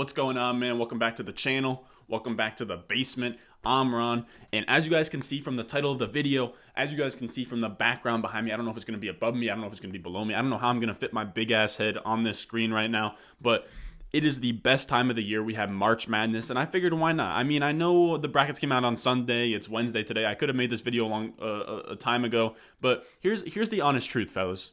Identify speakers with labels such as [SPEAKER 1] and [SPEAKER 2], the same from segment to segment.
[SPEAKER 1] What's going on, man? Welcome back to the channel. Welcome back to the basement. I'm Ron, and as you guys can see from the title of the video, as you guys can see from the background behind me, I don't know if it's going to be above me, I don't know if it's going to be below me, I don't know how I'm going to fit my big ass head on this screen right now, but it is the best time of the year. We have March Madness, and I figured why not? I mean, I know the brackets came out on Sunday, it's Wednesday today, I could have made this video a time ago, but here's the honest truth, fellas.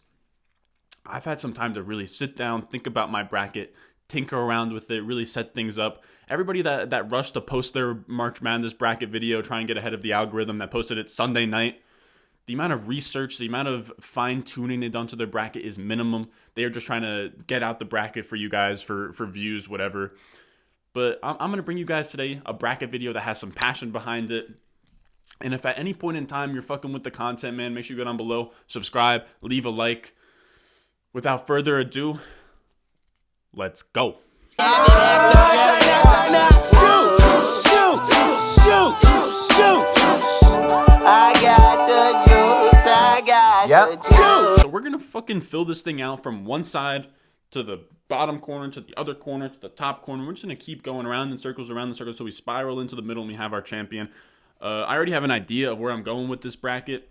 [SPEAKER 1] I've had some time to really sit down, think about my bracket, tinker around with it, really set things up. Everybody that rushed to post their March Madness bracket video, try and get ahead of the algorithm, that posted it Sunday night, the amount of research, the amount of fine-tuning they've done to their bracket is minimum. They are just trying to get out the bracket for you guys, for views, whatever. But I'm going to bring you guys today a bracket video that has some passion behind it. And if at any point in time you're fucking with the content, man, make sure you go down below, subscribe, leave a like. Without further ado, let's go. So we're gonna fucking fill this thing out from one side to the bottom corner, to the other corner, to the top corner. We're just gonna keep going around in circles, so we spiral into the middle and we have our champion. I already have an idea of where I'm going with this bracket.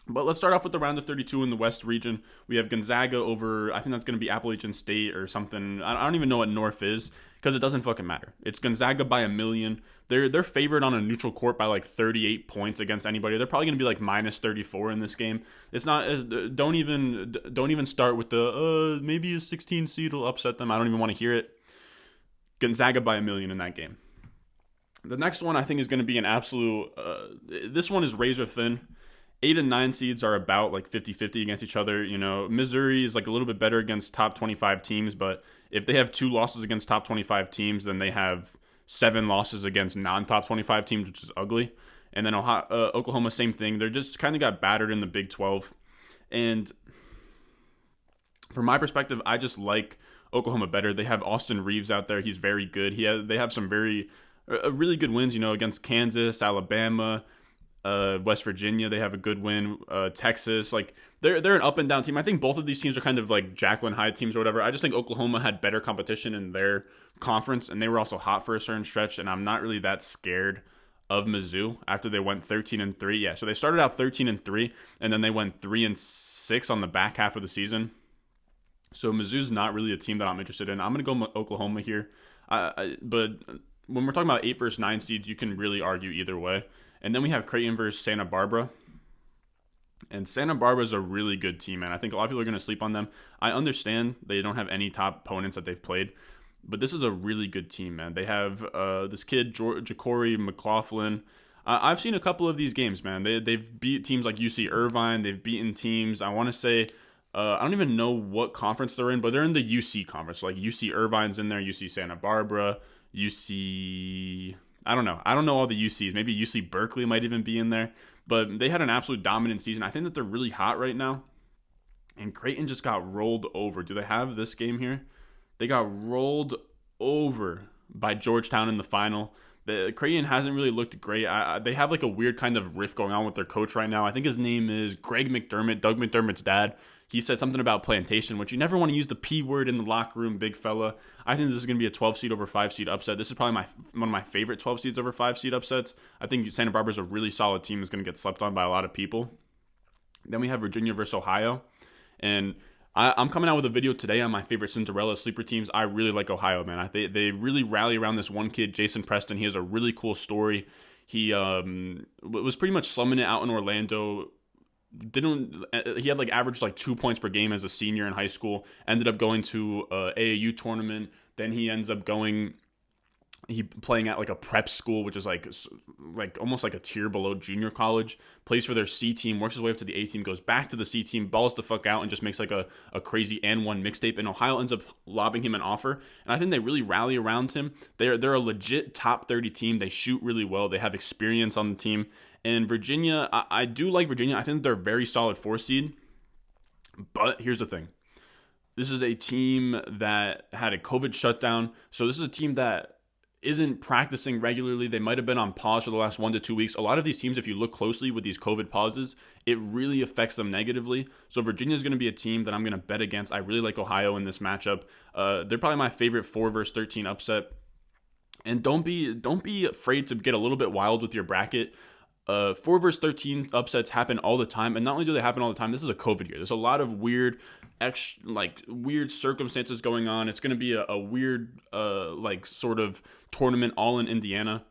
[SPEAKER 1] But let's start off with the round of 32 in the West region. We have Gonzaga over, I think that's going to be Appalachian State or something. I don't even know what North is because it doesn't fucking matter. It's Gonzaga by a million. They're favored on a neutral court by like 38 points against anybody. They're probably going to be like minus 34 in this game. It's not as, don't even start with the maybe a 16 seed will upset them. I don't even want to hear it. Gonzaga by a million in that game. The next one I think is going to be an absolute, this one is razor thin. 8 and 9 seeds are about like 50-50 against each other. You know, Missouri is like a little bit better against top 25 teams, but if they have 2 losses against top 25 teams, then they have 7 losses against non-top 25 teams, which is ugly. And then Oklahoma, same thing. They're just kind of got battered in the Big 12. And from my perspective, I just like Oklahoma better. They have Austin Reeves out there. He's very good. They have some really good wins, you know, against Kansas, Alabama, West Virginia. They have a good win. Texas, like they're an up and down team. I think both of these teams are kind of like Jacqueline Hyde teams or whatever. I just think Oklahoma had better competition in their conference, and they were also hot for a certain stretch. And I'm not really that scared of Mizzou after they went 13-3. Yeah, so they started out 13-3, and then they went 3-6 on the back half of the season. So Mizzou's not really a team that I'm interested in. I'm gonna go Oklahoma here, but when we're talking about 8 versus 9 seeds, you can really argue either way. And then we have Creighton versus Santa Barbara. And Santa Barbara is a really good team, man. I think a lot of people are going to sleep on them. I understand they don't have any top opponents that they've played, but this is a really good team, man. They have this kid, Ja'Cory McLaughlin. I've seen a couple of these games, man. They've beat teams like UC Irvine. They've beaten teams, I want to say, I don't even know what conference they're in, but they're in the UC conference. Like UC Irvine's in there, UC Santa Barbara, UC... I don't know. I don't know all the UCs. Maybe UC Berkeley might even be in there. But they had an absolute dominant season. I think that they're really hot right now. And Creighton just got rolled over. Do they have this game here? They got rolled over by Georgetown in the final. Creighton hasn't really looked great. They have like a weird kind of rift going on with their coach right now. I think his name is Greg McDermott, Doug McDermott's dad. He said something about plantation, which you never want to use the P word in the locker room, big fella. I think this is going to be a 12 seed over 5 seed upset. This is probably one of my favorite 12 seeds over 5 seed upsets. I think Santa Barbara is a really solid team that's going to get slept on by a lot of people. Then we have Virginia versus Ohio. And I'm coming out with a video today on my favorite Cinderella sleeper teams. I really like Ohio, man. They really rally around this one kid, Jason Preston. He has a really cool story. He was pretty much slumming it out in Orlando. He had like averaged like 2 points per game as a senior in high school. Ended up going to AAU tournament. Then he ends up playing at like a prep school, which is like almost like a tier below junior college. Plays for their C team, works his way up to the A team, goes back to the C team, balls the fuck out, and just makes like a crazy N1 mixtape. And Ohio ends up lobbing him an offer, and I think they really rally around him. They're a legit top 30 team. They shoot really well. They have experience on the team. And Virginia, I do like Virginia. I think they're a very solid 4 seed. But here's the thing. This is a team that had a COVID shutdown. So this is a team that isn't practicing regularly. They might have been on pause for the last 1 to 2 weeks. A lot of these teams, if you look closely with these COVID pauses, it really affects them negatively. So Virginia is going to be a team that I'm going to bet against. I really like Ohio in this matchup. They're probably my favorite 4 versus 13 upset. And don't be afraid to get a little bit wild with your bracket. 4 versus 13 upsets happen all the time, and not only do they happen all the time, this is a COVID year. There's a lot of weird circumstances going on. It's going to be a weird sort of tournament all in Indiana.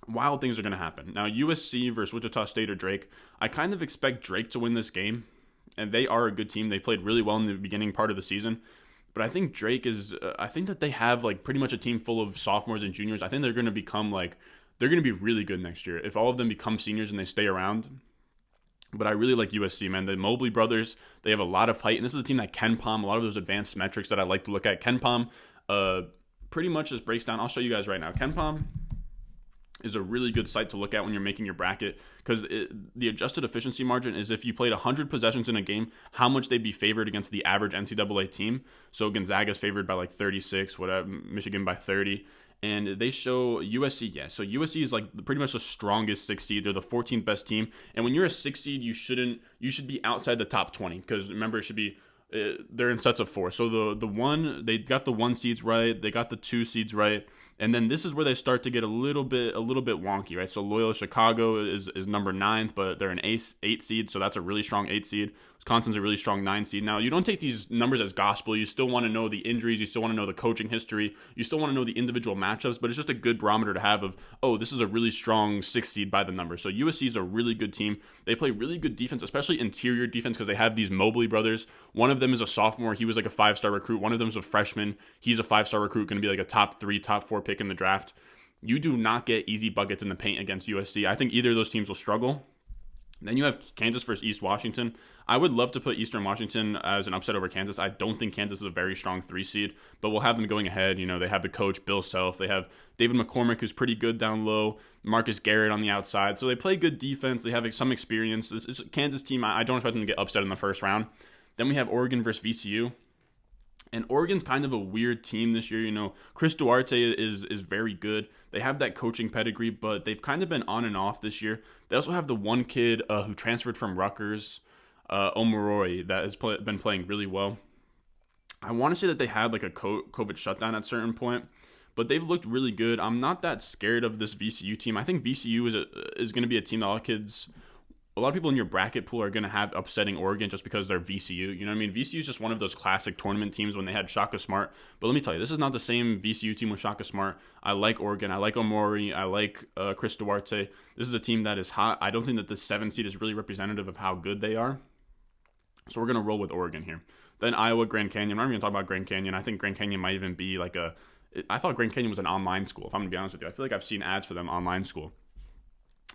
[SPEAKER 1] Wild things are going to happen. Now, USC versus Wichita State or Drake. I kind of expect Drake to win this game, and they are a good team. They played really well in the beginning part of the season. But I think Drake is. I think that they have pretty much a team full of sophomores and juniors. I think they're going to become they're going to be really good next year if all of them become seniors and they stay around. But I really like USC, man. The Mobley brothers, they have a lot of height, and this is a team that KenPom, a lot of those advanced metrics that I like to look at. KenPom pretty much just breaks down. I'll show you guys right now. KenPom is a really good site to look at when you're making your bracket, because the adjusted efficiency margin is if you played 100 possessions in a game, how much they'd be favored against the average NCAA team. So Gonzaga's favored by 36, whatever, Michigan by 30. And they show USC, yeah. So USC is pretty much the strongest 6 seed. They're the 14th best team. And when you're a 6 seed, you should be outside the top 20, because remember, it should be they're in sets of 4. So they got the 1 seeds right, they got the 2 seeds right, and then this is where they start to get a little bit wonky, right? So Loyola Chicago is number 9th, but they're an 8 seed, so that's a really strong 8 seed. Wisconsin's a really strong 9 seed. Now, you don't take these numbers as gospel. You still want to know the injuries. You still want to know the coaching history. You still want to know the individual matchups, but it's just a good barometer to have of, oh, this is a really strong 6 seed by the number. So USC is a really good team. They play really good defense, especially interior defense, because they have these Mobley brothers. One of them is a sophomore. He was a 5-star recruit. One of them is a freshman. He's a 5-star recruit, going to be a top 3, top 4 pick in the draft. You do not get easy buckets in the paint against USC. I think either of those teams will struggle. Then you have Kansas versus East Washington. I would love to put Eastern Washington as an upset over Kansas. I don't think Kansas is a very strong 3 seed, but we'll have them going ahead. They have the coach, Bill Self. They have David McCormick, who's pretty good down low. Marcus Garrett on the outside. So they play good defense. They have some experience. It's a Kansas team. I don't expect them to get upset in the first round. Then we have Oregon versus VCU. And Oregon's kind of a weird team this year. Chris Duarte is very good. They have that coaching pedigree, but they've kind of been on and off this year. They also have the one kid who transferred from Rutgers, Omoroi, that has been playing really well. I want to say that they had a COVID shutdown at a certain point, but they've looked really good. I'm not that scared of this VCU team. I think VCU is going to be a team that a lot of people in your bracket pool are going to have upsetting Oregon just because they're VCU. You know what I mean? VCU is just one of those classic tournament teams when they had Shaka Smart. But let me tell you, this is not the same VCU team with Shaka Smart. I like Oregon. I like Omori. I like Chris Duarte. This is a team that is hot. I don't think that the 7 seed is really representative of how good they are. So we're going to roll with Oregon here. Then Iowa, Grand Canyon. I'm not even going to talk about Grand Canyon. I think Grand Canyon might even be I thought Grand Canyon was an online school, if I'm going to be honest with you. I feel like I've seen ads for them online school.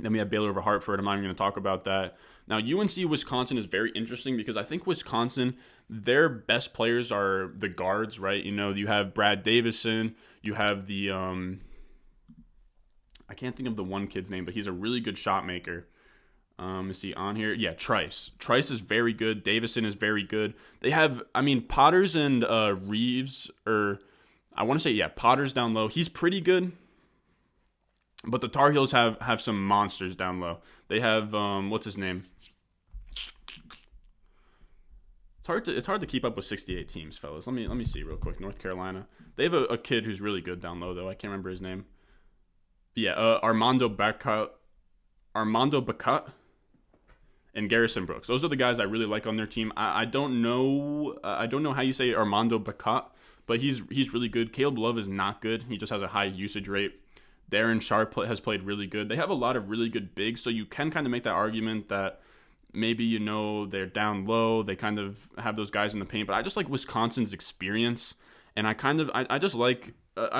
[SPEAKER 1] Then we have Baylor over Hartford. I'm not even going to talk about that. Now, UNC Wisconsin is very interesting because I think Wisconsin, their best players are the guards, right? You have Brad Davison. You have the I can't think of the one kid's name, but he's a really good shot maker. Is he on here? Yeah, Trice. Trice is very good. Davison is very good. They have, Potters and Reeves, I want to say, Potters down low. He's pretty good. But the Tar Heels have some monsters down low. They have what's his name? It's hard to keep up with 68 teams, fellas. Let me see real quick. North Carolina. They have a kid who's really good down low though. I can't remember his name. Yeah, Armando Bacot, and Garrison Brooks. Those are the guys I really like on their team. I don't know how you say Armando Bacot, but he's really good. Caleb Love is not good. He just has a high usage rate. Darren Sharp has played really good. They have a lot of really good bigs, so you can kind of make that argument that maybe, they're down low. They kind of have those guys in the paint, but I just like Wisconsin's experience, and I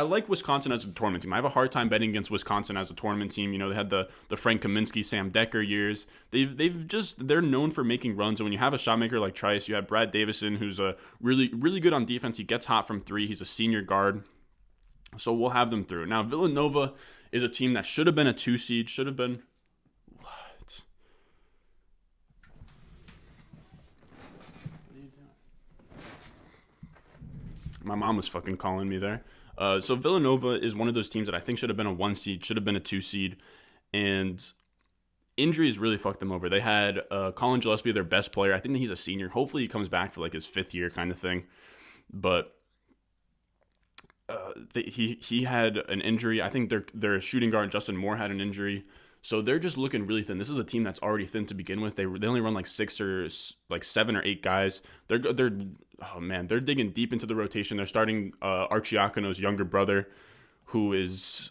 [SPEAKER 1] like Wisconsin as a tournament team. I have a hard time betting against Wisconsin as a tournament team. They had the Frank Kaminsky, Sam Decker years. They're known for making runs, and when you have a shot maker like Trice, you have Brad Davison, who's a really, really good on defense. He gets hot from 3. He's a senior guard. So we'll have them through. Now, Villanova is a team that should have been a 2 seed. Should have been... What are you doing? My mom was fucking calling me there. So Villanova is one of those teams that I think should have been a 1 seed, should have been a 2 seed, and injuries really fucked them over. They had Colin Gillespie, their best player. I think that he's a senior. Hopefully he comes back for like his 5th year kind of thing. But he had an injury. I think their shooting guard, Justin Moore, had an injury. So they're just looking really thin. This is a team that's already thin to begin with. They only run like 7 or 8 guys. They're digging deep into the rotation. They're starting Archiakono's younger brother, who is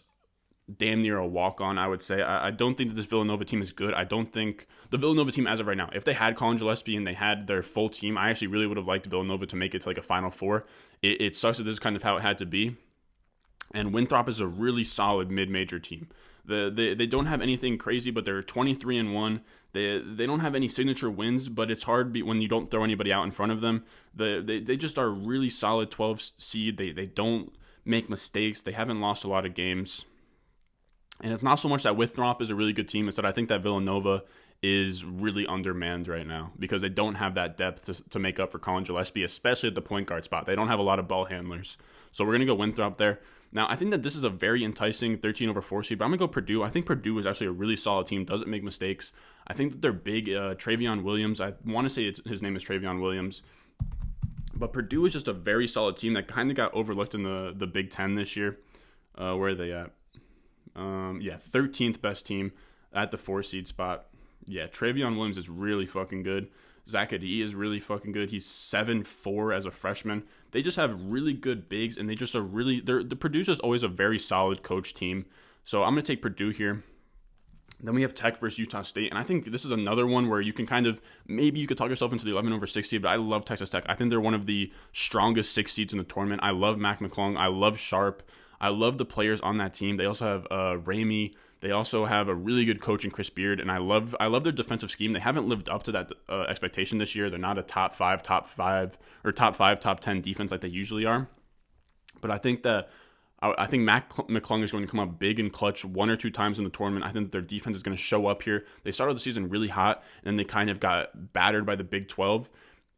[SPEAKER 1] damn near a walk-on, I would say. I don't think that this Villanova team is good. I don't think the Villanova team as of right now, if they had Colin Gillespie and they had their full team, I actually really would have liked Villanova to make it to like a Final Four. It sucks that this is kind of how it had to be. And Winthrop is a really solid mid-major team. They don't have anything crazy, but they're 23-1. They don't have any signature wins, but it's hard when you don't throw anybody out in front of them. They just are a really solid 12 seed. They don't make mistakes. They haven't lost a lot of games. And it's not so much that Winthrop is a really good team. It's that I think that Villanova is really undermanned right now because they don't have that depth to make up for Colin Gillespie, especially at the point guard spot. They don't have a lot of ball handlers. So we're going to go Winthrop there. Now, I think that this is a very enticing 13/4 seed, but I'm going to go Purdue. I think Purdue is actually a really solid team, doesn't make mistakes. I think that they're big. Travion Williams, I want to say his name is Travion Williams. But Purdue is just a very solid team that kind of got overlooked in the Big Ten this year. Where are they at? 13th best team at the 4 seed spot. Yeah, Travion Williams is really fucking good. Zach Adee is really fucking good. He's 7'4" as a freshman. They just have really good bigs, and they just are really... The Purdue's just always a very solid coach team. So I'm going to take Purdue here. Then we have Tech versus Utah State, and I think this is another one where you can kind of... Maybe you could talk yourself into the 11/6 seed, but I love Texas Tech. I think they're one of the strongest 6 seeds in the tournament. I love Mac McClung. I love Sharp. I love the players on that team. They also have Ramey. They also have a really good coach in Chris Beard, and I love their defensive scheme. They haven't lived up to that expectation this year. They're not a top 5, top 10 defense like they usually are. But I think Mac McClung is going to come up big and clutch 1 or 2 times in the tournament. I think that their defense is going to show up here. They started the season really hot, and then they kind of got battered by the Big 12.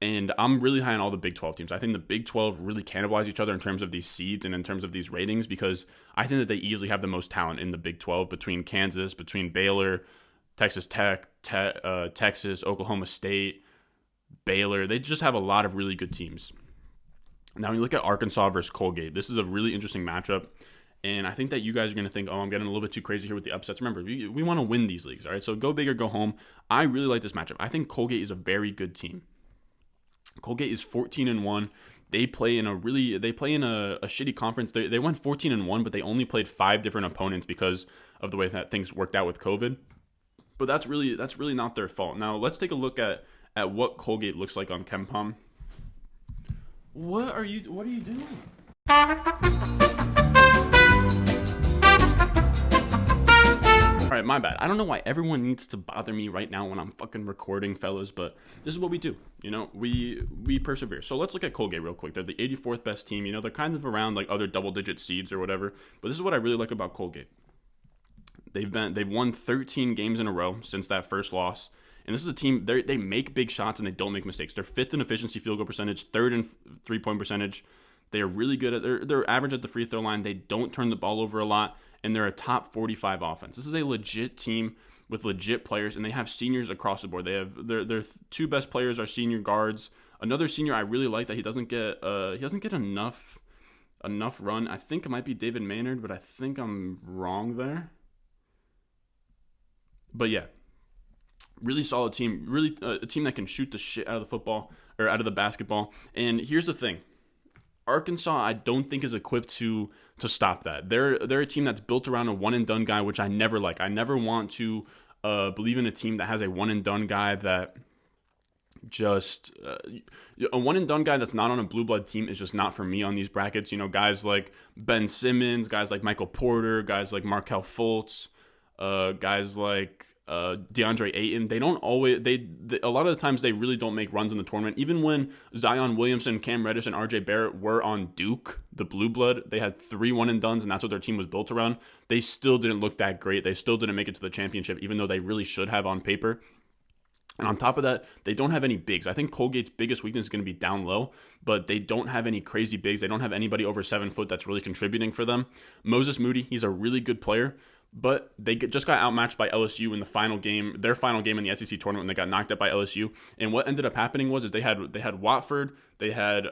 [SPEAKER 1] And I'm really high on all the Big 12 teams. I think the Big 12 really cannibalize each other in terms of these seeds and in terms of these ratings because I think that they easily have the most talent in the Big 12 between Kansas, between Baylor, Texas Tech, Texas, Oklahoma State, Baylor. They just have a lot of really good teams. Now, when you look at Arkansas versus Colgate, this is a really interesting matchup. And I think that you guys are going to think, oh, I'm getting a little bit too crazy here with the upsets. Remember, we want to win these leagues, all right? So go big or go home. I really like this matchup. I think Colgate is a very good team. Colgate is 14-1. They play in a shitty conference. They went 14-1, but they only played 5 different opponents because of the way that things worked out with COVID. But that's really not their fault. Now let's take a look at what Colgate looks like on KenPom. What are you doing? All right, my bad. I don't know why everyone needs to bother me right now when I'm fucking recording, fellas, but this is what we do. You know, we persevere. So let's look at Colgate real quick. They're the 84th best team. You know, they're kind of around like other double-digit seeds or whatever. But this is what I really like about Colgate. They've won 13 games in a row since that first loss. And this is a team, they make big shots and they don't make mistakes. They're 5th in efficiency field goal percentage, 3rd in three-point percentage. They are really good at they're average at the free throw line. They don't turn the ball over a lot, and they're a top 45 offense. This is a legit team with legit players, and they have seniors across the board. They have their 2 best players are senior guards. Another senior I really like that he doesn't get enough run. I think it might be David Maynard, but I think I'm wrong there. But yeah, really solid team. Really a team that can shoot the shit out of the football or out of the basketball. And here's the thing. Arkansas, I don't think is equipped to stop that. They're a team that's built around a one and done guy, which I never like. I never want to believe in a team that has a one and done guy that just a one and done guy that's not on a blue blood team is just not for me on these brackets. You know, guys like Ben Simmons, guys like Michael Porter, guys like Markelle Fultz, guys like DeAndre Ayton. They don't always a lot of the times they really don't make runs in the tournament. Even when Zion Williamson, Cam Reddish, and RJ Barrett were on Duke, the blue blood, they had 3 one and dones, and that's what their team was built around. They still didn't look that great. They still didn't make it to the championship, even though they really should have on paper. And on top of that, they don't have any bigs. I think Colgate's biggest weakness is going to be down low, but they don't have any crazy bigs. They don't have anybody over 7 foot that's really contributing for them. Moses Moody, he's a really good player, but they just got outmatched by LSU in the final game, their final game in the SEC tournament, when they got knocked out by LSU. And what ended up happening was they had Watford, they had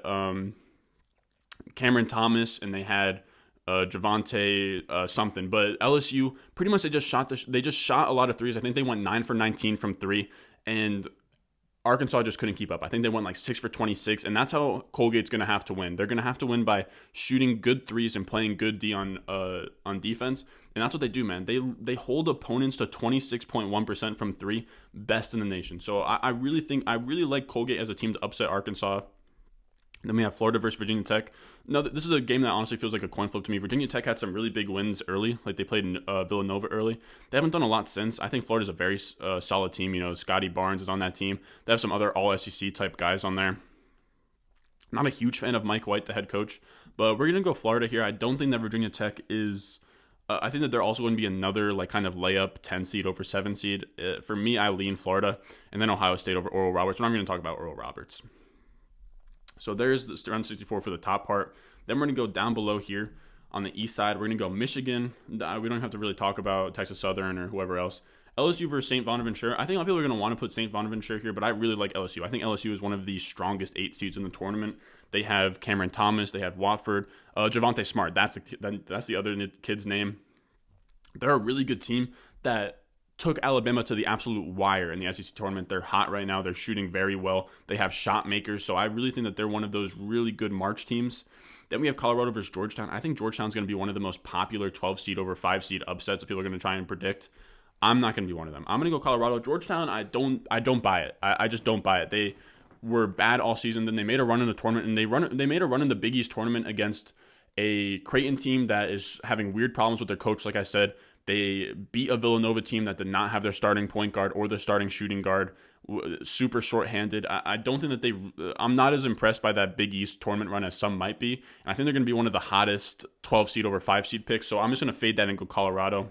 [SPEAKER 1] Cameron Thomas, and they had Javante something. But LSU pretty much they just shot a lot of threes. I think they went 9 for 19 from three. And Arkansas just couldn't keep up. I think they went like 6 for 26, and that's how Colgate's going to have to win. They're going to have to win by shooting good threes and playing good D on defense, and that's what they do, man. They hold opponents to 26.1% from three, best in the nation. So I really like Colgate as a team to upset Arkansas. Then we have Florida versus Virginia Tech. No, this is a game that honestly feels like a coin flip to me. Virginia Tech had some really big wins early. Like they played in Villanova early. They haven't done a lot since. I think Florida's a very solid team. You know, Scotty Barnes is on that team. They have some other all-SEC type guys on there. Not a huge fan of Mike White, the head coach. But we're going to go Florida here. I don't think that Virginia Tech is... I think that they're also going to be another like kind of layup 10 seed over 7 seed. For me, I lean Florida. And then Ohio State over Oral Roberts. We're not going to talk about Oral Roberts. So there's the round 64 for the top part. Then we're going to go down below here on the east side. We're going to go Michigan. We don't have to really talk about Texas Southern or whoever else. LSU versus St. Bonaventure. I think a lot of people are going to want to put St. Bonaventure here, but I really like LSU. I think LSU is one of the strongest 8 seeds in the tournament. They have Cameron Thomas. They have Watford. Javante Smart. That's the other kid's name. They're a really good team that took Alabama to the absolute wire in the SEC tournament. They're hot right now. They're shooting very well. They have shot makers. So I really think that they're one of those really good March teams. Then we have Colorado versus Georgetown. I think Georgetown's going to be one of the most popular 12 seed over 5 seed upsets that people are going to try and predict. I'm not going to be one of them. I'm going to go Colorado. Georgetown, I don't buy it. I just don't buy it. They were bad all season. Then they made a run in the tournament, and they made a run in the Big East tournament against a Creighton team that is having weird problems with their coach, like I said. They beat a Villanova team that did not have their starting point guard or their starting shooting guard, super shorthanded. I don't think that I'm not as impressed by that Big East tournament run as some might be. And I think they're going to be one of the hottest 12 seed over 5 seed picks. So I'm just going to fade that and go Colorado.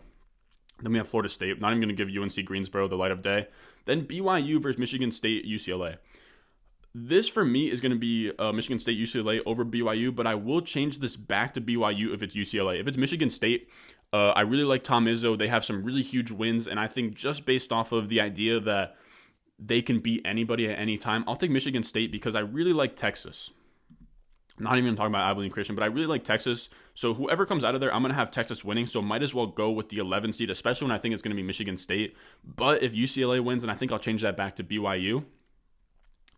[SPEAKER 1] Then we have Florida State. Not even going to give UNC Greensboro the light of day. Then BYU versus Michigan State, UCLA. This, for me, is going to be Michigan State, UCLA over BYU, but I will change this back to BYU if it's UCLA. If it's Michigan State, I really like Tom Izzo. They have some really huge wins, and I think just based off of the idea that they can beat anybody at any time, I'll take Michigan State because I really like Texas. Not even talking about Abilene Christian, but I really like Texas. So whoever comes out of there, I'm going to have Texas winning, so might as well go with the 11 seed, especially when I think it's going to be Michigan State. But if UCLA wins, then I think I'll change that back to BYU.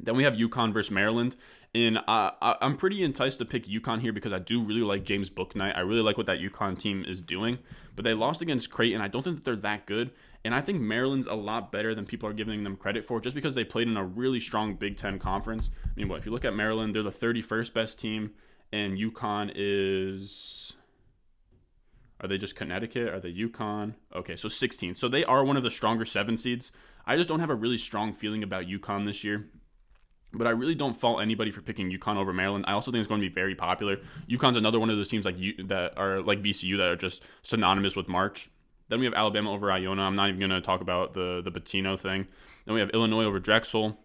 [SPEAKER 1] Then we have UConn versus Maryland, and I'm pretty enticed to pick UConn here because I do really like James Bouknight. I really like what that UConn team is doing, but they lost against Creighton. I don't think that they're that good, and I think Maryland's a lot better than people are giving them credit for just because they played in a really strong Big Ten conference. I mean, if you look at Maryland, they're the 31st best team, and UConn is... Are they just Connecticut? Are they UConn? Okay, so 16. So they are one of the stronger 7 seeds. I just don't have a really strong feeling about UConn this year. But I really don't fault anybody for picking UConn over Maryland. I also think it's going to be very popular. UConn's another one of those teams that are like VCU that are just synonymous with March. Then we have Alabama over Iona. I'm not even going to talk about the Pitino thing. Then we have Illinois over Drexel.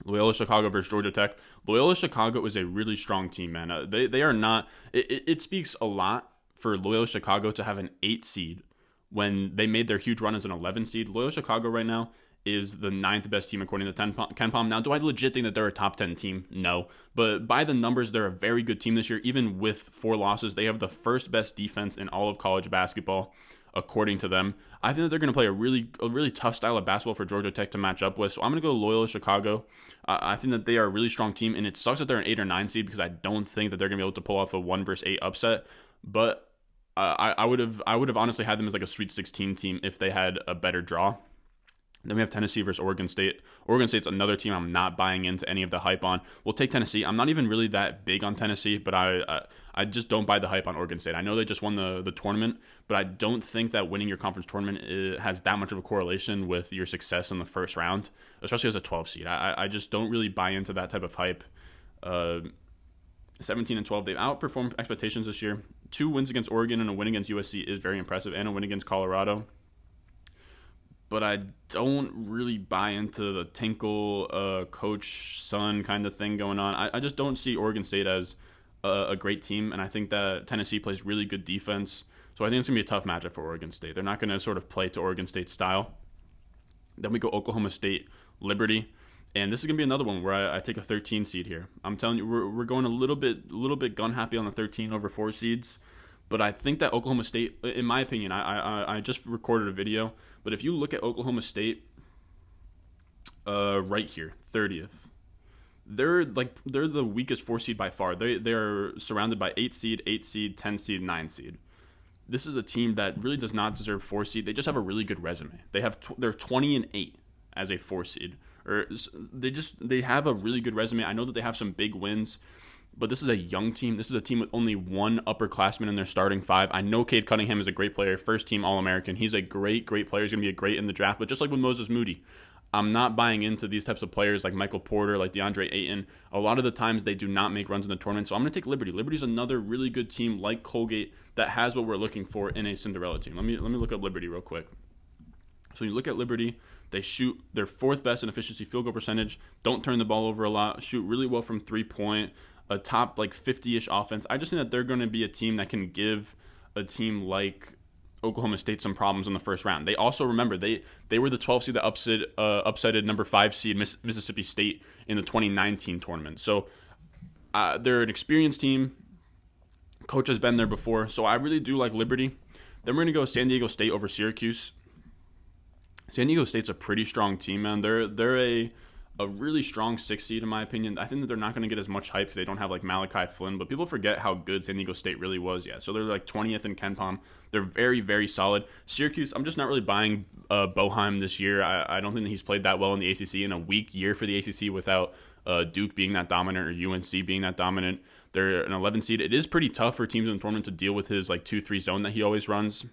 [SPEAKER 1] Loyola Chicago versus Georgia Tech. Loyola Chicago is a really strong team, man. They are not... It speaks a lot for Loyola Chicago to have an 8 seed when they made their huge run as an 11 seed. Loyola Chicago right now is the 9th best team according to KenPom. Now, do I legit think that they're a top 10 team? No. But by the numbers, they're a very good team this year. Even with 4 losses, they have the first best defense in all of college basketball, according to them. I think that they're going to play a really tough style of basketball for Georgia Tech to match up with. So I'm going to go Loyola Chicago. I think that they are a really strong team, and it sucks that they're an 8 or 9 seed because I don't think that they're going to be able to pull off a 1 versus 8 upset. But I would have honestly had them as like a Sweet 16 team if they had a better draw. Then we have Tennessee versus Oregon State. Oregon State's another team I'm not buying into any of the hype on. We'll take Tennessee. I'm not even really that big on Tennessee, but I just don't buy the hype on Oregon State. I know they just won the tournament, but I don't think that winning your conference tournament has that much of a correlation with your success in the first round, especially as a 12 seed. I just don't really buy into that type of hype. 17 and 12, they've outperformed expectations this year. 2 wins against Oregon and a win against USC is very impressive, and a win against Colorado. but I don't really buy into the Tinkle coach son kind of thing going on. I just don't see Oregon State as a great team, and I think that Tennessee plays really good defense. So I think it's going to be a tough matchup for Oregon State. They're not going to sort of play to Oregon State style. Then we go Oklahoma State, Liberty. And this is gonna be another one where I take a 13 seed here. I'm telling you, we're going a little bit gun happy on the 13 over 4 seeds, but I think that Oklahoma State, in my opinion, I just recorded a video, but if you look at Oklahoma State, right here, 30th, they're the weakest 4 seed by far. They're surrounded by 8 seed, 8 seed, 10 seed, 9 seed. This is a team that really does not deserve 4 seed. They just have a really good resume. They're 20-8 as a 4 seed. Or they have a really good resume. I know that they have some big wins, but this is a young team. This is a team with only one upperclassman in their starting 5. I know Cade Cunningham is a great player, first team All-American. He's a great player. He's going to be a great in the draft. But just like with Moses Moody, I'm not buying into these types of players like Michael Porter, like DeAndre Ayton. A lot of the times they do not make runs in the tournament. So I'm going to take Liberty. Liberty's another really good team like Colgate that has what we're looking for in a Cinderella team. Let me look up Liberty real quick. So you look at Liberty, they shoot their 4th best in efficiency field goal percentage, don't turn the ball over a lot, shoot really well from 3-point, a top like 50-ish offense. I just think that they're going to be a team that can give a team like Oklahoma State some problems in the first round. They also, remember, they were the 12th seed that upsetted number 5 seed Mississippi State in the 2019 tournament. So they're an experienced team. Coach has been there before. So I really do like Liberty. Then we're going to go San Diego State over Syracuse. San Diego State's a pretty strong team, man. They're a really strong 6 seed in my opinion. I think that they're not going to get as much hype because they don't have like Malachi Flynn, but people forget how good San Diego State really was. Yeah, so they're like 20th in KenPom. They're very solid. Syracuse, I'm just not really buying Boeheim this year. I don't think that he's played that well in the ACC in a weak year for the ACC without Duke being that dominant or UNC being that dominant. They're an 11 seed. It is pretty tough for teams in the tournament to deal with his like 2-3 zone that he always runs.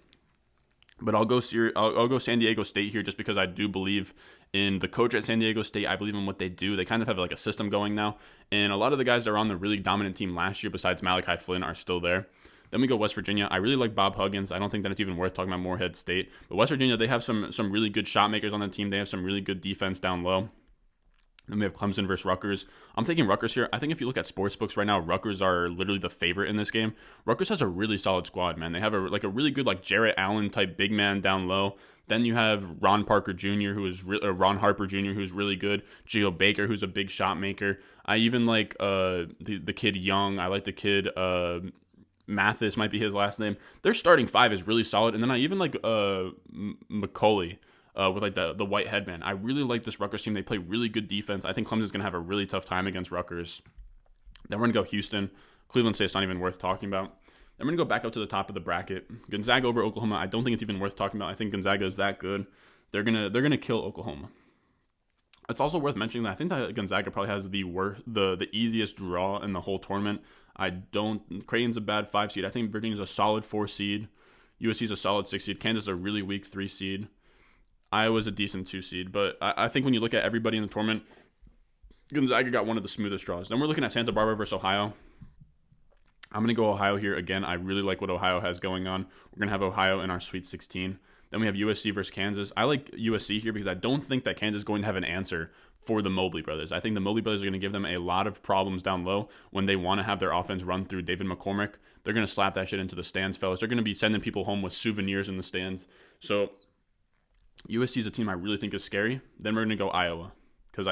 [SPEAKER 1] But I'll go San Diego State here just because I do believe in the coach at San Diego State. I believe in what they do. They kind of have like a system going now. And a lot of the guys that are on the really dominant team last year besides Malachi Flynn are still there. Then we go West Virginia. I really like Bob Huggins. I don't think that it's even worth talking about Morehead State. But West Virginia, they have some really good shot makers on the team. They have some really good defense down low. Then we have Clemson versus Rutgers. I'm taking Rutgers here. I think if you look at sports books right now, Rutgers are literally the favorite in this game. Rutgers has a really solid squad, man. They have a really good like Jarrett Allen type big man down low. Then you have Ron Harper Jr., who's really good. Geo Baker, who's a big shot maker. I even like the kid Young. I like the kid Mathis, might be his last name. Their starting 5 is really solid. And then I even like McCauley. With like the white headband. I really like this Rutgers team. They play really good defense. I think Clemson's going to have a really tough time against Rutgers. Then we're going to go Houston. Cleveland State's not even worth talking about. Then we're going to go back up to the top of the bracket. Gonzaga over Oklahoma. I don't think it's even worth talking about. I think Gonzaga is that good. They're gonna kill Oklahoma. It's also worth mentioning that I think that Gonzaga probably has the easiest draw in the whole tournament. Creighton's a bad 5 seed. I think Virginia's a solid 4 seed. USC's a solid 6 seed. Kansas is a really weak 3 seed. Iowa's a decent 2 seed, but I think when you look at everybody in the tournament, Gonzaga got one of the smoothest draws. Then we're looking at Santa Barbara versus Ohio. I'm going to go Ohio here. Again, I really like what Ohio has going on. We're going to have Ohio in our Sweet 16. Then we have USC versus Kansas. I like USC here because I don't think that Kansas is going to have an answer for the Mobley brothers. I think the Mobley brothers are going to give them a lot of problems down low when they want to have their offense run through David McCormick. They're going to slap that shit into the stands, fellas. They're going to be sending people home with souvenirs in the stands. So USC is a team I really think is scary. Then we're going to go Iowa because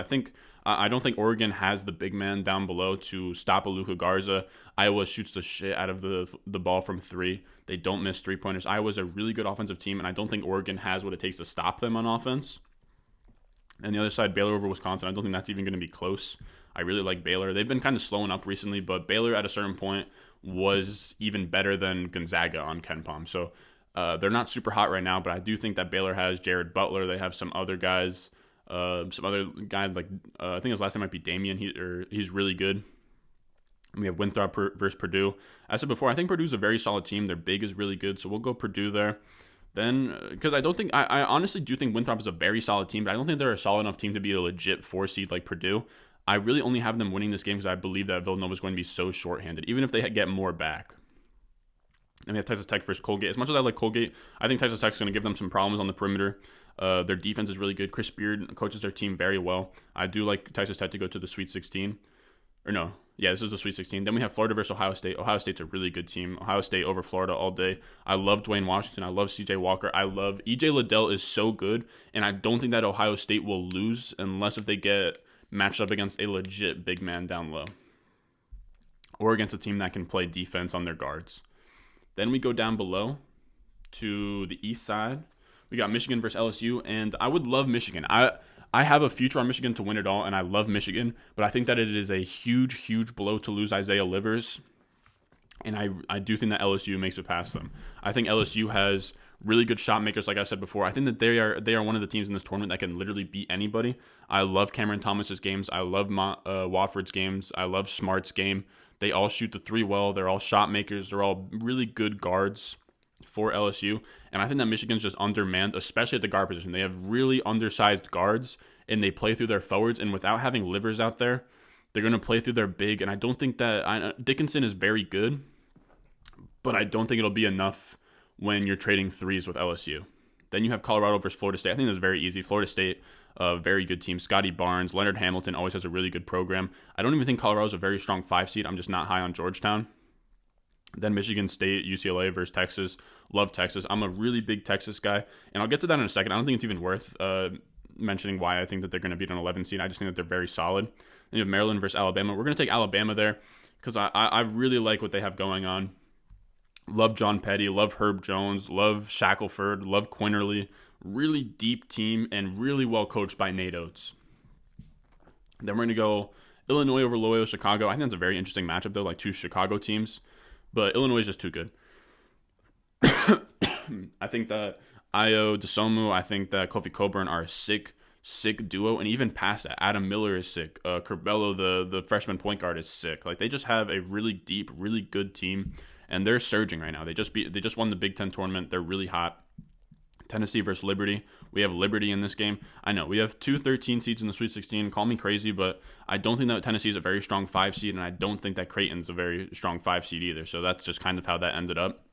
[SPEAKER 1] I don't think Oregon has the big man down below to stop a Luka Garza. Iowa shoots the shit out of the ball from 3. They don't miss 3-pointers. Iowa's a really good offensive team, and I don't think Oregon has what it takes to stop them on offense. And the other side, Baylor over Wisconsin. I don't think that's even going to be close. I really like Baylor. They've been kind of slowing up recently, but Baylor at a certain point was even better than Gonzaga on KenPom. So they're not super hot right now, but I do think that Baylor has Jared Butler. They have some other guys. Some other guy like I think his last name might be Damian. He's really good. And we have Winthrop versus Purdue. As I said before, I think Purdue's a very solid team. Their big is really good, so we'll go Purdue there. Then, because I honestly do think Winthrop is a very solid team, but I don't think they're a solid enough team to be a legit 4 seed like Purdue. I really only have them winning this game because I believe that Villanova is going to be so shorthanded, even if they get more back. And we have Texas Tech versus Colgate. As much as I like Colgate, I think Texas Tech is going to give them some problems on the perimeter. Their defense is really good. Chris Beard coaches their team very well. I do like Texas Tech to go to the Sweet 16. Or no, yeah, this is the Sweet 16. Then we have Florida versus Ohio State. Ohio State's a really good team. Ohio State over Florida all day. I love Dwayne Washington. I love CJ Walker. I love EJ Liddell is so good, and I don't think that Ohio State will lose unless if they get matched up against a legit big man down low or against a team that can play defense on their guards. Then we go down below to the east side. We got Michigan versus LSU, and I would love Michigan. I have a future on Michigan to win it all, and I love Michigan, but I think that it is a huge, huge blow to lose Isaiah Livers, and I do think that LSU makes it past them. I think LSU has really good shot makers, like I said before. I think that they are one of the teams in this tournament that can literally beat anybody. I love Cameron Thomas's games. I love Wofford's games. I love Smart's game. They all shoot the three well. They're all shot makers. They're all really good guards for LSU. And I think that Michigan's just undermanned, especially at the guard position. They have really undersized guards, and they play through their forwards. And without having Livers out there, they're going to play through their big. And I don't think that Dickinson is very good, but I don't think it'll be enough when you're trading threes with LSU. Then you have Colorado versus Florida State. I think that's very easy. Florida State, very good team. Scotty Barnes, Leonard Hamilton always has a really good program. I don't even think Colorado's a very strong 5 seed. I'm just not high on Georgetown. Then Michigan State, UCLA versus Texas. Love Texas. I'm a really big Texas guy, and I'll get to that in a second. I don't think it's even worth mentioning why I think that they're going to beat an 11 seed. I just think that they're very solid. Then you have Maryland versus Alabama. We're going to take Alabama there because I really like what they have going on. Love John Petty, love Herb Jones, love Shackelford, love Quinterly. Really deep team and really well coached by Nate Oates. Then we're going to go Illinois over Loyola Chicago. I think that's a very interesting matchup, though, like two Chicago teams. But Illinois is just too good. I think that Io DeSomu, I think that Kofi Coburn are a sick duo. And even past that, Adam Miller is sick. Curbelo, the freshman point guard, is sick. Like, they just have a really deep, really good team. And they're surging right now. They just won the Big Ten tournament. They're really hot. Tennessee versus Liberty. We have Liberty in this game. I know we have 2 13 seeds in the Sweet 16. Call me crazy, but I don't think that Tennessee is a very strong 5 seed, and I don't think that Creighton's a very strong 5 seed either. So that's just kind of how that ended up.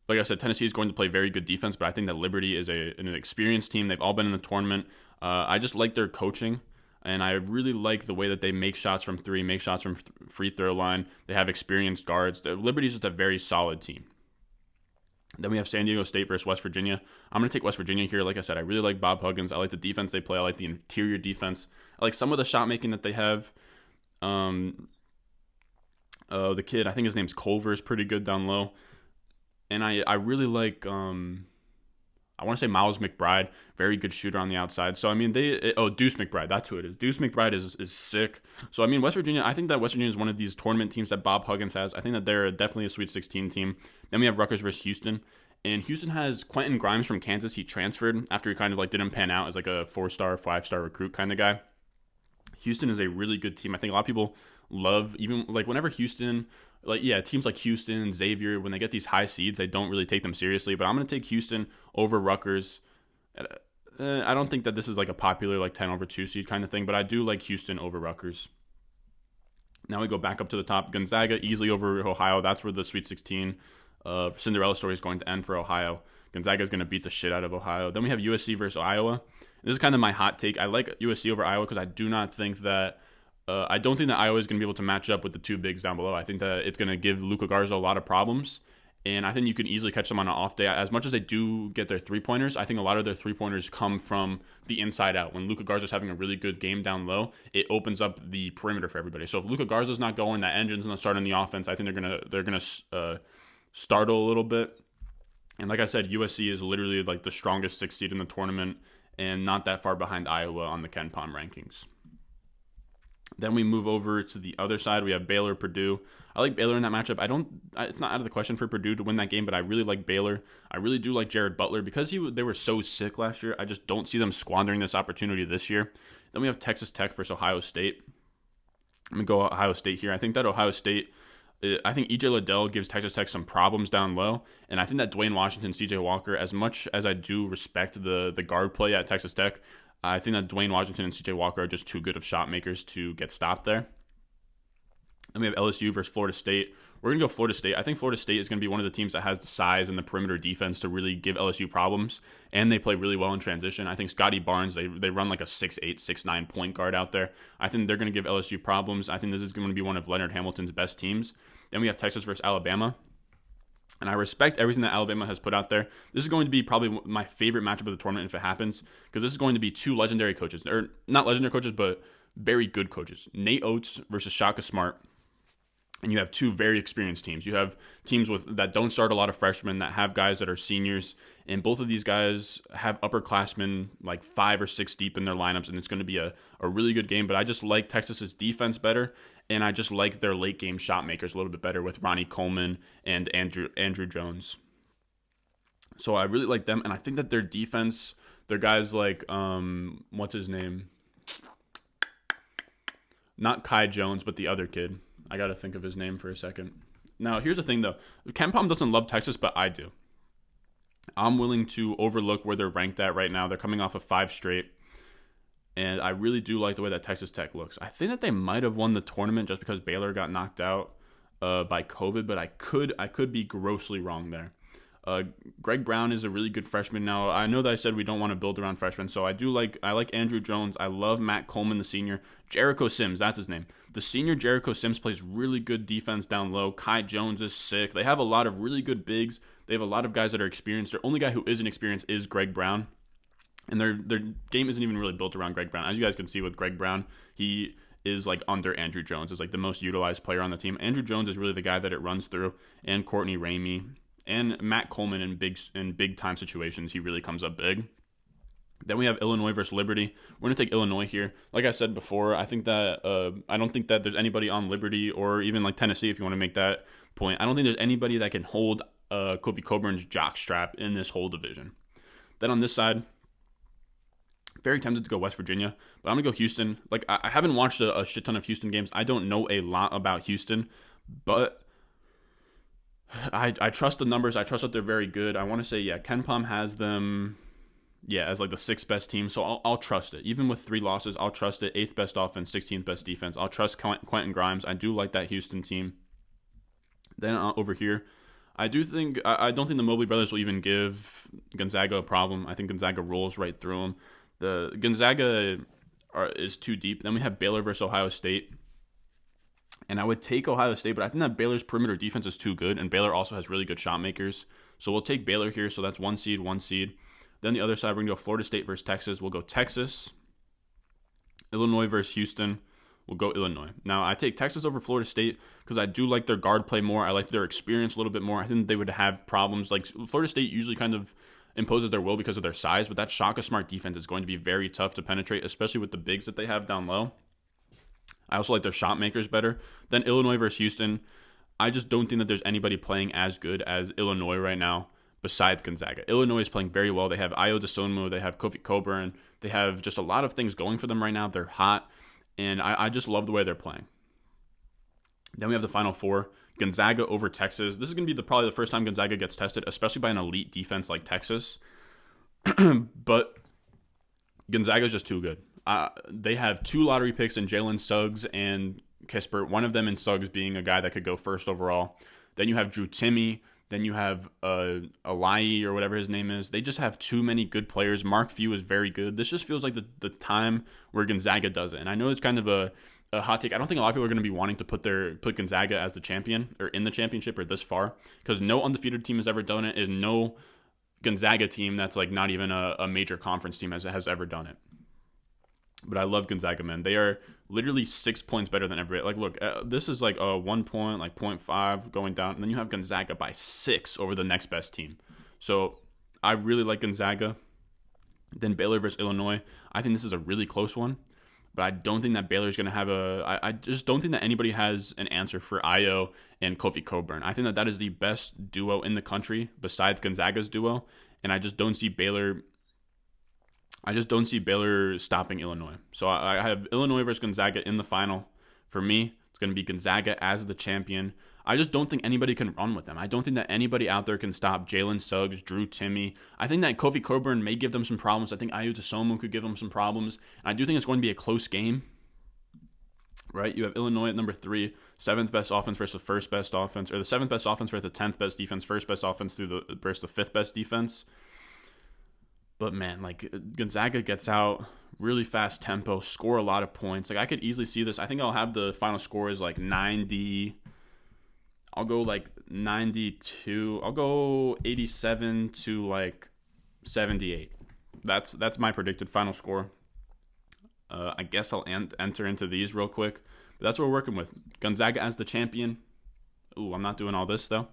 [SPEAKER 1] Like I said, Tennessee is going to play very good defense, but I think that Liberty is an experienced team. They've all been in the tournament. I just like their coaching, and I really like the way that they make shots from 3, make shots from free throw line. They have experienced guards. Liberty is just a very solid team. Then we have San Diego State versus West Virginia. I'm going to take West Virginia here. Like I said, I really like Bob Huggins. I like the defense they play. I like the interior defense. I like some of the shot making that they have. The kid, I think his name's Culver, is pretty good down low. And I really like, I want to say Miles McBride, very good shooter on the outside. So, I mean, Deuce McBride, that's who it is. Deuce McBride is sick. So, I mean, West Virginia, I think that West Virginia is one of these tournament teams that Bob Huggins has. I think that they're definitely a Sweet 16 team. Then we have Rutgers versus Houston. And Houston has Quentin Grimes from Kansas. He transferred after he kind of like didn't pan out as like a 4-star, 5-star recruit kind of guy. Houston is a really good team. I think a lot of people love, even like whenever Houston, like, yeah, teams like Houston, Xavier, when they get these high seeds, they don't really take them seriously. But I'm going to take Houston over Rutgers. I don't think that this is like a popular like 10 over 2 seed kind of thing, but I do like Houston over Rutgers. Now we go back up to the top. Gonzaga easily over Ohio. That's where the Sweet 16 Cinderella story is going to end for Ohio. Gonzaga is going to beat the shit out of Ohio. Then we have USC versus Iowa. This is kind of my hot take. I like USC over Iowa because I do not think that I don't think that Iowa is going to be able to match up with the two bigs down below. I think that it's going to give Luka Garza a lot of problems, and I think you can easily catch them on an off day. As much as they do get their three-pointers, I think a lot of their three-pointers come from the inside out. When Luka Garza is having a really good game down low, it opens up the perimeter for everybody. So if Luka Garza is not going, that engine's going to start on the offense. I think they're gonna startle a little bit. And like I said, USC is literally like the strongest 6th seed in the tournament, and not that far behind Iowa on the Ken Pom rankings. Then we move over to the other side. We have Baylor, Purdue. I like Baylor in that matchup. It's not out of the question for Purdue to win that game, but I really like Baylor. I really do like Jared Butler because they were so sick last year. I just don't see them squandering this opportunity this year. Then we have Texas Tech versus Ohio State. I'm going to go Ohio State here. I think that Ohio State, I think EJ Liddell gives Texas Tech some problems down low, and I think that Dwayne Washington, CJ Walker, as much as I do respect the guard play at Texas Tech, I think that Dwayne Washington and CJ Walker are just too good of shot makers to get stopped there. Then we have LSU versus Florida State. We're We're going to go Florida State. I think Florida State is going to be one of the teams that has the size and the perimeter defense to really give LSU problems, and they play really well in transition. I think Scotty Barnes, they run like a 6'8", 6'9" point guard out there. I think they're going to give LSU problems. I think this is going to be one of Leonard Hamilton's best teams. Then we have Texas versus Alabama. And I respect everything that Alabama has put out there. This is going to be probably my favorite matchup of the tournament if it happens, because this is going to be two legendary coaches. Or not legendary coaches, but very good coaches. Nate Oates versus Shaka Smart. And you have two very experienced teams. You have teams that don't start a lot of freshmen, that have guys that are seniors. And both of these guys have upperclassmen like 5 or 6 deep in their lineups. And it's going to be a really good game. But I just like Texas's defense better. And I just like their late game shot makers a little bit better with Ronnie Coleman and Andrew Jones. So I really like them. And I think that their defense, their guys like, what's his name? Not Kai Jones, but the other kid. I got to think of his name for a second. Now, here's the thing, though. Ken Palm doesn't love Texas, but I do. I'm willing to overlook where they're ranked at right now. They're coming off of 5 straight. And I really do like the way that Texas Tech looks. I think that they might have won the tournament just because Baylor got knocked out by COVID, but I could be grossly wrong there. Greg Brown is a really good freshman. Now, I know that I said we don't want to build around freshmen, so I like Andrew Jones. I love Matt Coleman, the senior. Jericho Sims, that's his name. The senior Jericho Sims plays really good defense down low. Kai Jones is sick. They have a lot of really good bigs. They have a lot of guys that are experienced. Their only guy who isn't experienced is Greg Brown. And their game isn't even really built around Greg Brown. As you guys can see with Greg Brown, he is like under Andrew Jones. Is like the most utilized player on the team. Andrew Jones is really the guy that it runs through, and Courtney Ramey and Matt Coleman in big time situations. He really comes up big. Then we have Illinois versus Liberty. We're going to take Illinois here. Like I said before, I think that I don't think that there's anybody on Liberty or even like Tennessee, if you want to make that point. I don't think there's anybody that can hold Kofi Coburn's jockstrap in this whole division. Then on this side, very tempted to go West Virginia, but I'm going to go Houston. Like, I haven't watched a shit ton of Houston games. I don't know a lot about Houston, but I trust the numbers. I trust that they're very good. I want to say, yeah, Ken Palm has them, as like the 6th best team, so I'll trust it. Even with 3 losses, I'll trust it. 8th best offense, 16th best defense. I'll trust Quentin Grimes. I do like that Houston team. Then over here, I don't think the Mobley brothers will even give Gonzaga a problem. I think Gonzaga rolls right through them. The Gonzaga is too deep. Then we have Baylor versus Ohio State. And I would take Ohio State, but I think that Baylor's perimeter defense is too good, and Baylor also has really good shot makers. So we'll take Baylor here, so that's 1 seed. Then the other side, we're going to go Florida State versus Texas. We'll go Texas. Illinois versus Houston. We'll go Illinois. Now, I take Texas over Florida State because I do like their guard play more. I like their experience a little bit more. I think they would have problems. Like, Florida State usually kind of imposes their will because of their size, but that Shaka Smart defense is going to be very tough to penetrate, especially with the bigs that they have down low. I also like their shot makers better. Then Illinois versus Houston. I just don't think that there's anybody playing as good as Illinois right now besides Gonzaga. Illinois is playing very well. They have Ayo Dosunmu. They have Kofi Coburn. They have just a lot of things going for them right now. They're hot, and I just love the way they're playing. Then we have the Final Four. Gonzaga over Texas. This is going to be probably the first time Gonzaga gets tested, especially by an elite defense like Texas. But Gonzaga is just too good. They have 2 lottery picks in Jalen Suggs and Kispert, one of them in Suggs being a guy that could go first overall. Then you have Drew Timme. Then you have Alai or whatever his name is. They just have too many good players. Mark Few is very good. This just feels like the time where Gonzaga does it. And I know it's kind of a hot take. I don't think a lot of people are going to be wanting to put Gonzaga as the champion or in the championship or this far, because no undefeated team has ever done it, and no Gonzaga team that's like not even a major conference team has ever done it. But I love Gonzaga, man. They are literally 6 points better than everybody. Like, look, this is like a 1 point, like 0.5 going down, and then you have Gonzaga by 6 over the next best team. So I really like Gonzaga. Then Baylor versus Illinois. I think this is a really close one, but I don't think that Baylor's going to have I just don't think that anybody has an answer for Ayo and Kofi Coburn. I think that is the best duo in the country besides Gonzaga's duo, and I just don't see Baylor stopping Illinois. So I have Illinois versus Gonzaga in the final. For me, it's going to be Gonzaga as the champion. I just don't think anybody can run with them. I don't think that anybody out there can stop Jalen Suggs, Drew Timme. I think that Kofi Coburn may give them some problems. I think Ayo Dosunmu could give them some problems. And I do think it's going to be a close game. right? You have Illinois at number 3, 7th best offense versus the first best offense, or the 7th best offense versus the 10th best defense, first best offense versus the 5th best defense. But man, like Gonzaga gets out really fast tempo, score a lot of points. Like I could easily see this. I think I'll have the final score is like 90. I'll go like 92. I'll go 87 to like 78. That's my predicted final score. I guess I'll enter into these real quick. But that's what we're working with. Gonzaga as the champion. Ooh, I'm not doing all this though.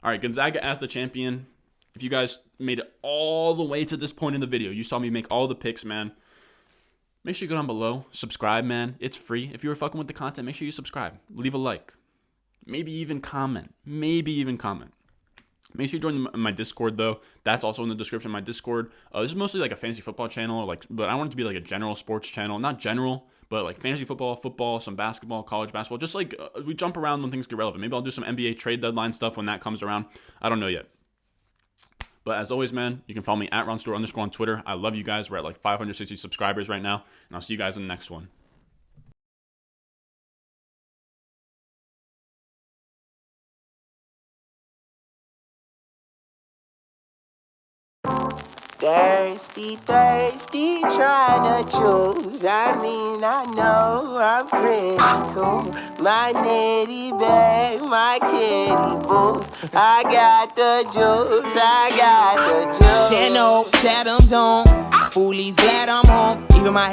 [SPEAKER 1] All right, Gonzaga as the champion. If you guys made it all the way to this point in the video, you saw me make all the picks, man. Make sure you go down below. Subscribe, man. It's free. If you were fucking with the content, make sure you subscribe. Leave a like. Maybe even comment. Make sure you join my Discord, though. That's also in the description of my Discord. This is mostly like a fantasy football channel, but I want it to be like a general sports channel. Not general, but like fantasy football, some basketball, college basketball. Just like we jump around when things get relevant. Maybe I'll do some NBA trade deadline stuff when that comes around. I don't know yet. But as always, man, you can follow me at @RonStewart_ on Twitter. I love you guys. We're at like 560 subscribers right now. And I'll see you guys in the next one.
[SPEAKER 2] Thirsty, trying to choose. I mean, I know I'm pretty cool. My nitty bag, my kitty boots. I got the juice, I got the juice.
[SPEAKER 3] 10-0, Chatham's on. Foolies glad I'm home. Even my